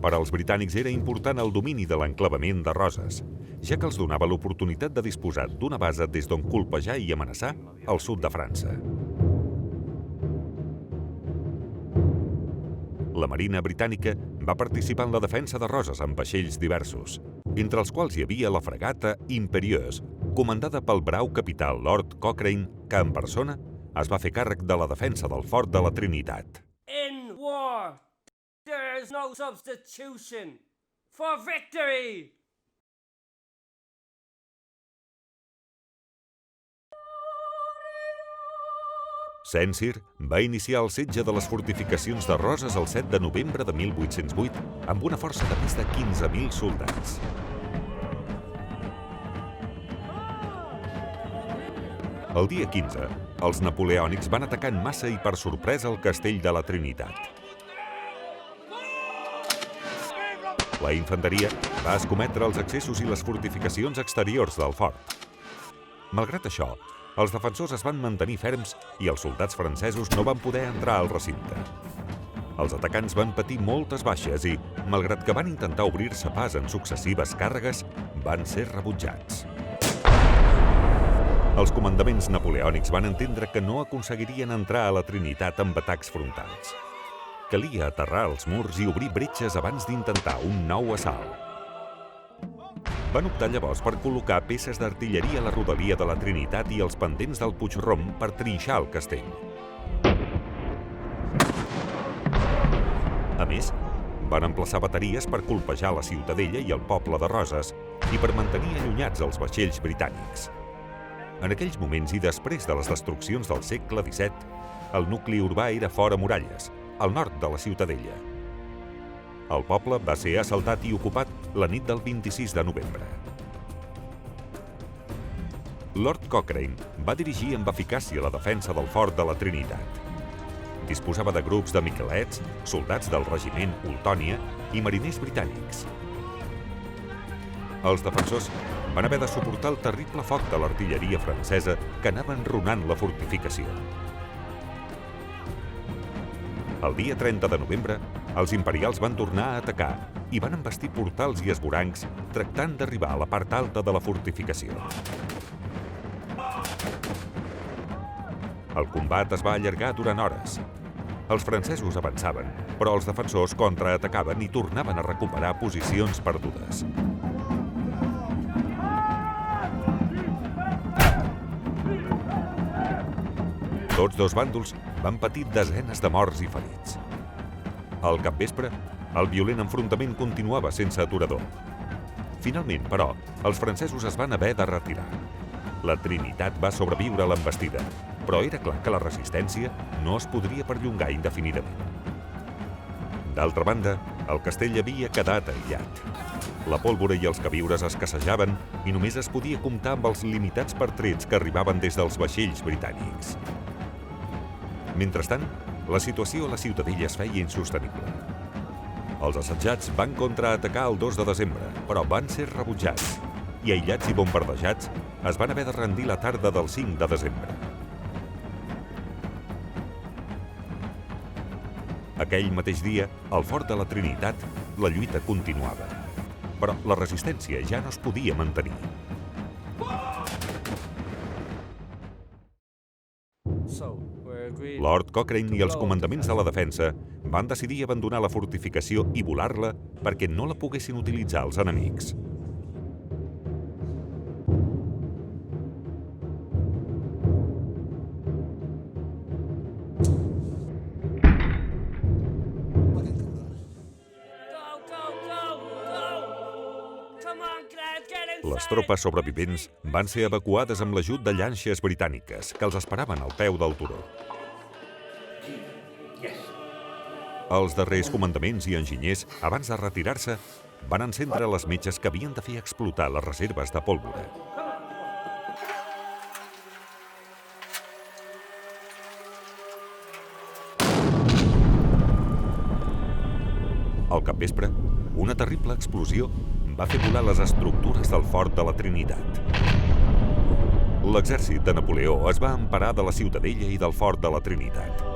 Per als britànics era important el domini de l'enclavament de Roses, ja que els donava l'oportunitat de disposar d'una base des d'on colpejar i amenaçar el sud de França. La Marina britànica va participar en la defensa de Roses amb vaixells diversos, entre els quals hi havia la fragata Imperieuse, comandada pel brau capità Lord Cochrane, que en persona es va fer càrrec de la defensa del fort de la Trinitat. In war, there is no substitution for victory! Saint-Cyr va iniciar el setge de les fortificacions de Roses el 7 de novembre de 1808 amb una força de més de 15.000 soldats. El dia 15, els napoleònics van atacar en massa i per sorpresa el castell de la Trinitat. La infanteria va escometre els accessos i les fortificacions exteriors del fort. Malgrat això, els defensors es van mantenir ferms i els soldats francesos no van poder entrar al recinte. Els atacants van patir moltes baixes i, malgrat que van intentar obrir-se pas en successives càrregues, van ser rebutjats. Els comandaments napoleònics van entendre que no aconseguirien entrar a la Trinitat amb atacs frontals. Calia aterrar els murs i obrir bretxes abans d'intentar un nou assalt. Van optar llavors per col·locar peces d'artilleria a la rodalia de la Trinitat i els pendents del Puig Rom per trinxar el castell. A més, van emplaçar bateries per colpejar la ciutadella i el poble de Roses i per mantenir allunyats els vaixells britànics. En aquells moments i després de les destruccions del segle XVII, el nucli urbà era fora muralles, al nord de la ciutadella. El poble va ser assaltat i ocupat la nit del 26 de novembre. Lord Cochrane va dirigir amb eficàcia la defensa del fort de la Trinitat. Disposava de grups de miquelets, soldats del regiment Ultònia i mariners britànics. Els defensors van haver de suportar el terrible foc de l'artilleria francesa que anava enrunant la fortificació. El dia 30 de novembre, els imperials van tornar a atacar i van embastir portals i esvorancs tractant d'arribar a la part alta de la fortificació. El combat es va allargar durant hores. Els francesos avançaven, però els defensors contraatacaven i tornaven a recuperar posicions perdudes. Tots dos bàndols van patir desenes de morts i ferits. Al capvespre, el violent enfrontament continuava sense aturador. Finalment, però, els francesos es van haver de retirar. La Trinitat va sobreviure a l'embestida, però era clar que la resistència no es podria perllongar indefinidament. D'altra banda, el castell havia quedat aïllat. La pólvora i els queviures escassejaven i només es podia comptar amb els limitats pertrets que arribaven des dels vaixells britànics. Mentrestant, la situació a la ciutadella es feia insostenible. Els assetjats van contraatacar el 2 de desembre, però van ser rebutjats i, aïllats i bombardejats, es van haver de rendir la tarda del 5 de desembre. Aquell mateix dia, al fort de la Trinitat, la lluita continuava. Però la resistència ja no es podia mantenir. Lord Cochrane i els comandaments de la defensa van decidir abandonar la fortificació i volar-la perquè no la poguessin utilitzar els enemics. Les tropes sobrevivents van ser evacuades amb l'ajut de llanxes britàniques que els esperaven al peu del turó. Els darrers comandaments i enginyers, abans de retirar-se, van encendre les metges que havien de fer explotar les reserves de pólvora. Al capvespre, una terrible explosió va fer volar les estructures del fort de la Trinitat. L'exèrcit de Napoleó es va emparar de la ciutadella i del fort de la Trinitat.